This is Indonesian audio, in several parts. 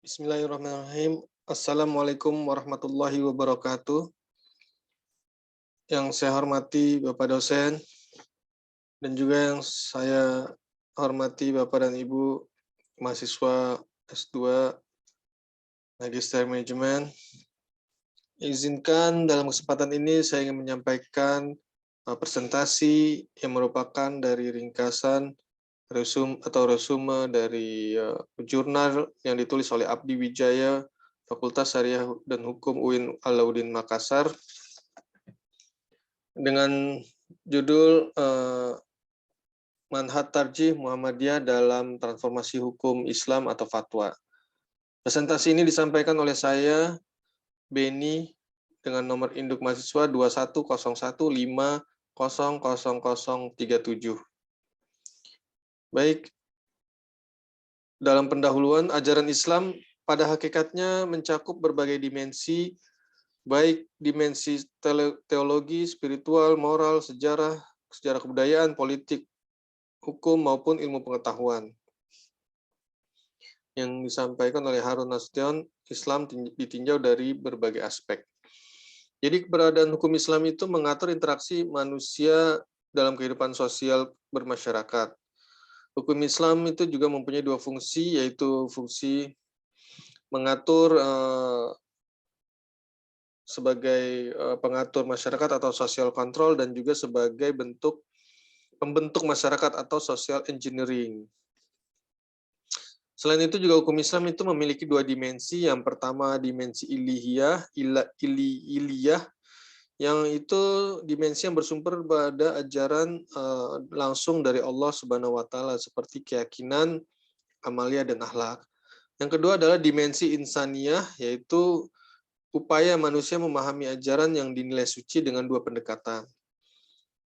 Bismillahirrahmanirrahim. Assalamualaikum warahmatullahi wabarakatuh. Yang saya hormati Bapak dosen dan juga yang saya hormati Bapak dan Ibu mahasiswa S2 Magister Manajemen. Izinkan dalam kesempatan ini saya ingin menyampaikan presentasi yang merupakan dari ringkasan resume dari jurnal yang ditulis oleh Abdi Wijaya, Fakultas Syariah dan Hukum UIN Alauddin Makassar, dengan judul Manhaj Tarjih Muhammadiyah dalam Transformasi Hukum Islam atau Fatwa. Presentasi ini disampaikan oleh saya, Beni, dengan nomor induk mahasiswa 2101500037. Baik, dalam pendahuluan, ajaran Islam pada hakikatnya mencakup berbagai dimensi, baik dimensi teologi, spiritual, moral, sejarah kebudayaan, politik, hukum, maupun ilmu pengetahuan. Yang disampaikan oleh Harun Nasution, Islam ditinjau dari berbagai aspek. Jadi keberadaan hukum Islam itu mengatur interaksi manusia dalam kehidupan sosial bermasyarakat. Hukum Islam itu juga mempunyai dua fungsi, yaitu fungsi mengatur sebagai pengatur masyarakat atau social control dan juga sebagai pembentuk masyarakat atau social engineering. Selain itu juga hukum Islam itu memiliki dua dimensi. Yang pertama dimensi iliyah, yang itu dimensi yang bersumber pada ajaran langsung dari Allah Subhanahu wa taala seperti keyakinan, amalia dan akhlak. Yang kedua adalah dimensi insaniyah, yaitu upaya manusia memahami ajaran yang dinilai suci dengan dua pendekatan.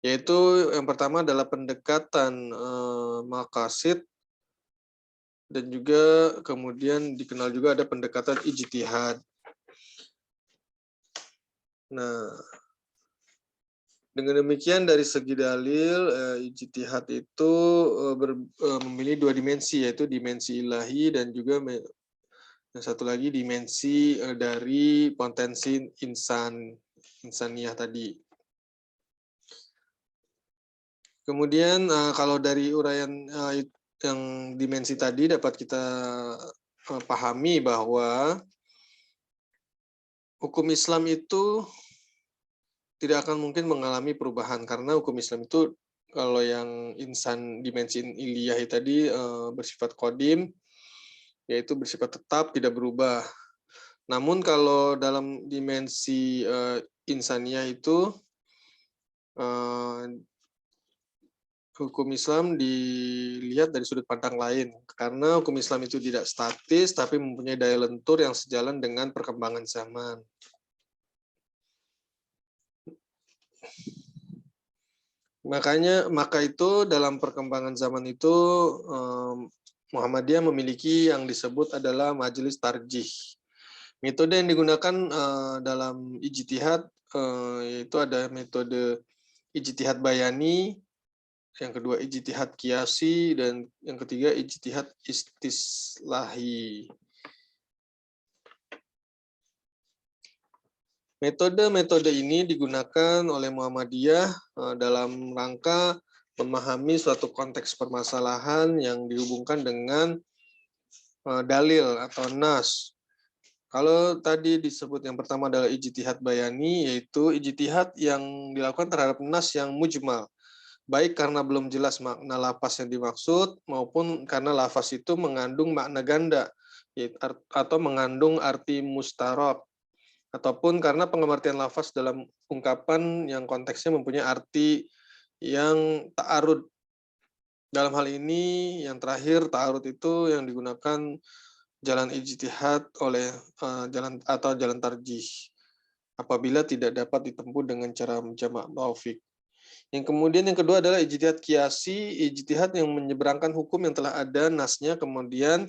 Yaitu yang pertama adalah pendekatan maqasid, dan juga kemudian dikenal juga ada pendekatan ijtihad. Nah, dengan demikian dari segi dalil, ijtihad itu memiliki dua dimensi, yaitu dimensi ilahi dan juga yang satu lagi dimensi dari potensi insaniyah tadi. Kemudian kalau dari uraian yang dimensi tadi dapat kita pahami bahwa hukum Islam itu tidak akan mungkin mengalami perubahan karena hukum Islam itu kalau yang dimensi iliyah tadi bersifat qadim, yaitu bersifat tetap, tidak berubah. Namun kalau dalam dimensi insaniyah itu hukum Islam dilihat dari sudut pandang lain, karena hukum Islam itu tidak statis, tapi mempunyai daya lentur yang sejalan dengan perkembangan zaman. Maka itu dalam perkembangan zaman itu Muhammadiyah memiliki yang disebut adalah majelis tarjih. Metode yang digunakan dalam ijtihad yaitu ada metode ijtihad bayani, yang kedua ijtihad qiyasi, dan yang ketiga ijtihad istislahi. Metode-metode ini digunakan oleh Muhammadiyah dalam rangka memahami suatu konteks permasalahan yang dihubungkan dengan dalil atau nas. Kalau tadi disebut yang pertama adalah ijtihad bayani, yaitu ijtihad yang dilakukan terhadap nas yang mujmal, baik karena belum jelas makna lafaz yang dimaksud maupun karena lafaz itu mengandung makna ganda atau mengandung arti mustarab, ataupun karena pengertian lafaz dalam ungkapan yang konteksnya mempunyai arti yang ta'arud. Dalam hal ini yang terakhir ta'arud itu yang digunakan jalan ijtihad oleh jalan tarjih apabila tidak dapat ditempuh dengan cara jamak taufik. Yang kemudian yang kedua adalah ijtihad qiyasi, ijtihad yang menyeberangkan hukum yang telah ada nasnya kemudian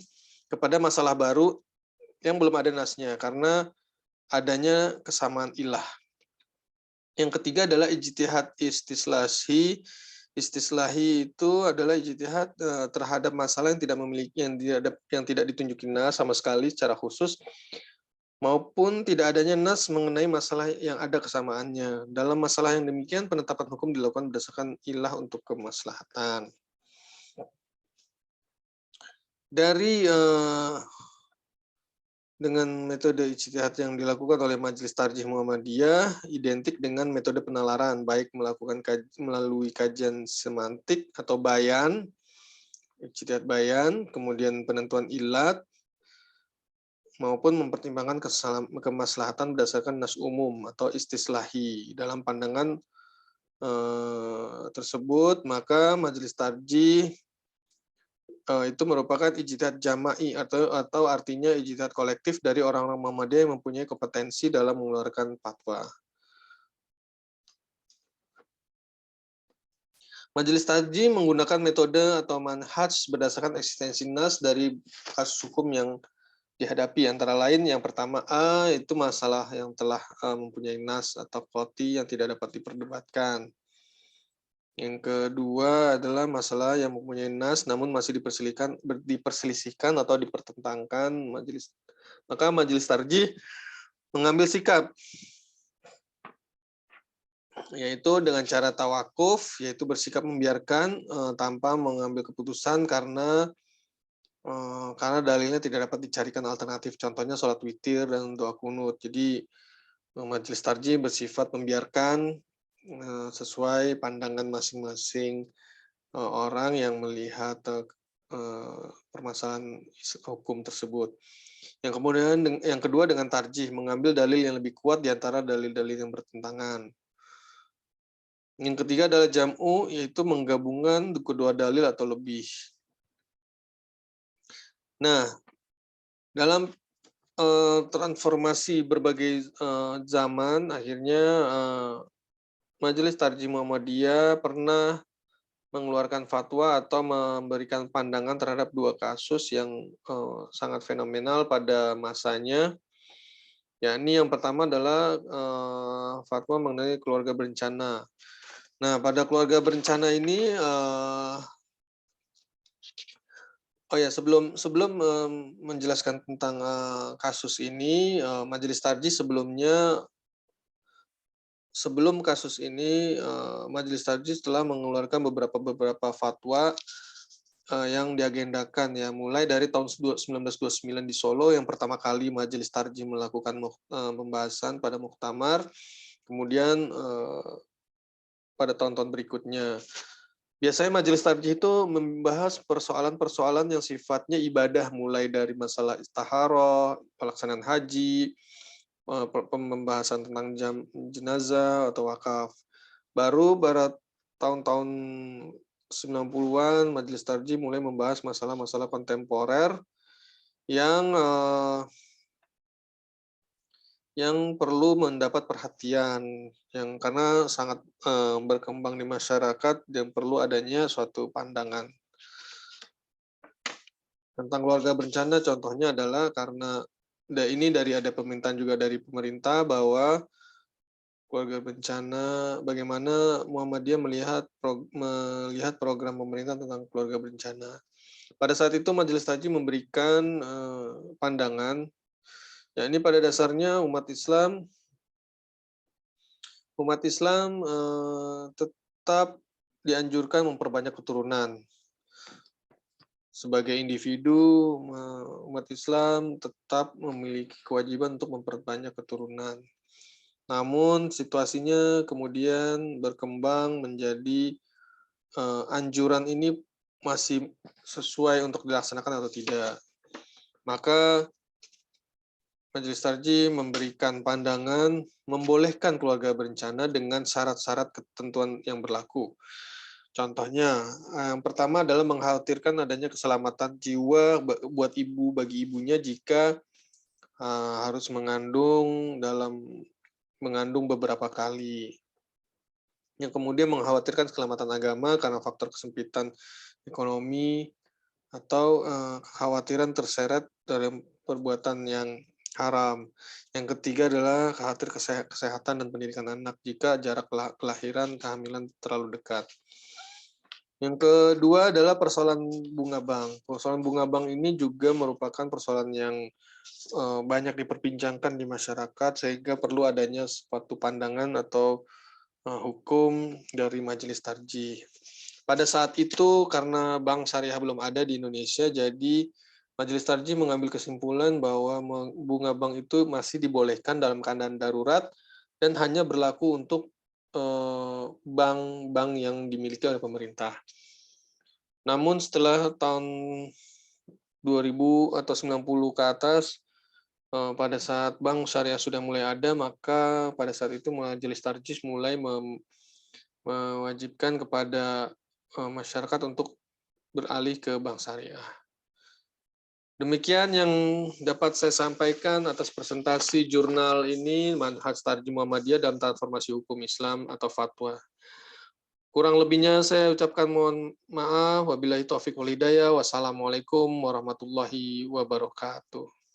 kepada masalah baru yang belum ada nasnya karena adanya kesamaan ilah. Yang ketiga adalah ijtihad istislahi, Istislahi itu adalah ijtihad terhadap masalah yang tidak memiliki yang tidak ditunjukin nas sama sekali secara khusus, maupun tidak adanya nas mengenai masalah yang ada kesamaannya. Dalam masalah yang demikian, penetapan hukum dilakukan berdasarkan ilah untuk kemaslahatan. Dari dengan metode ijtihad yang dilakukan oleh Majelis Tarjih Muhammadiyah identik dengan metode penalaran, baik melalui kajian semantik atau bayan, ijtihad bayan, kemudian penentuan ilat, maupun mempertimbangkan kemaslahatan berdasarkan nas umum atau istislahi. Dalam pandangan tersebut, maka Majelis Tarjih itu merupakan ijtihad jama'i atau artinya ijtihad kolektif dari orang-orang Muhammadiyah yang mempunyai kompetensi dalam mengeluarkan fatwa. Majelis Tarjih menggunakan metode atau manhaj berdasarkan eksistensi nas dari kasus hukum yang dihadapi, antara lain yang pertama itu masalah yang telah mempunyai nas atau qoti yang tidak dapat diperdebatkan. Yang kedua adalah masalah yang mempunyai nas namun masih diperselisihkan atau dipertentangkan majelis. Maka Majelis Tarjih mengambil sikap, yaitu dengan cara tawakuf, yaitu bersikap membiarkan tanpa mengambil keputusan karena dalilnya tidak dapat dicarikan alternatif. Contohnya sholat witir dan doa kunut. Jadi Majelis Tarjih bersifat membiarkan sesuai pandangan masing-masing orang yang melihat permasalahan hukum tersebut. Yang kedua dengan tarjih, mengambil dalil yang lebih kuat di antara dalil-dalil yang bertentangan. Yang ketiga adalah jam'u, yaitu menggabungkan kedua dalil atau lebih. Nah, dalam transformasi berbagai zaman, akhirnya Majelis Tarjih Muhammadiyah pernah mengeluarkan fatwa atau memberikan pandangan terhadap dua kasus yang sangat fenomenal pada masanya. Yakni yang pertama adalah fatwa mengenai keluarga berencana. Nah, pada keluarga berencana ini, sebelum menjelaskan tentang kasus ini, Majelis Tarjih sebelum kasus ini, Majelis Tarjih telah mengeluarkan beberapa fatwa yang diagendakan, ya, mulai dari tahun 1929 di Solo yang pertama kali Majelis Tarjih melakukan pembahasan pada muktamar, kemudian pada tahun-tahun berikutnya. Biasanya Majelis Tarjih itu membahas persoalan-persoalan yang sifatnya ibadah, mulai dari masalah istiharoh, pelaksanaan haji, pembahasan tentang jenazah atau wakaf. Baru tahun-tahun 90-an, Majelis Tarjih mulai membahas masalah-masalah kontemporer yang perlu mendapat perhatian, yang karena sangat berkembang di masyarakat dan perlu adanya suatu pandangan. Tentang keluarga berencana, contohnya adalah karena ini ada permintaan juga dari pemerintah bahwa keluarga berencana, bagaimana Muhammadiyah melihat program pemerintah tentang keluarga berencana. Pada saat itu Majelis Tarjih memberikan pandangan, ya, ini pada dasarnya umat Islam tetap dianjurkan memperbanyak keturunan. Sebagai individu, umat Islam tetap memiliki kewajiban untuk memperbanyak keturunan. Namun situasinya kemudian berkembang menjadi anjuran ini masih sesuai untuk dilaksanakan atau tidak. Maka Majelis Tarjih memberikan pandangan membolehkan keluarga berencana dengan syarat-syarat ketentuan yang berlaku. Contohnya, yang pertama adalah mengkhawatirkan adanya keselamatan jiwa bagi ibunya jika harus mengandung beberapa kali. Yang kemudian mengkhawatirkan keselamatan agama karena faktor kesempitan ekonomi atau kekhawatiran terseret dalam perbuatan yang haram. Yang ketiga adalah khawatir kesehatan dan pendidikan anak jika jarak kelahiran kehamilan terlalu dekat. Yang kedua adalah persoalan bunga bank. Persoalan bunga bank ini juga merupakan persoalan yang banyak diperbincangkan di masyarakat, sehingga perlu adanya suatu pandangan atau hukum dari Majelis Tarjih. Pada saat itu, karena bank syariah belum ada di Indonesia, jadi Majelis Tarjih mengambil kesimpulan bahwa bunga bank itu masih dibolehkan dalam keadaan darurat dan hanya berlaku untuk bank-bank yang dimiliki oleh pemerintah. Namun setelah tahun 2000 atau 90 ke atas, pada saat bank syariah sudah mulai ada, maka pada saat itu Majelis Tarjih mulai mewajibkan kepada masyarakat untuk beralih ke bank syariah. Demikian yang dapat saya sampaikan atas presentasi jurnal ini, Manhaj Tarjih Muhammadiyah dalam Transformasi Hukum Islam atau Fatwa. Kurang lebihnya saya ucapkan mohon maaf. Wabillahi taufiq wal hidayah. Wassalamualaikum warahmatullahi wabarakatuh.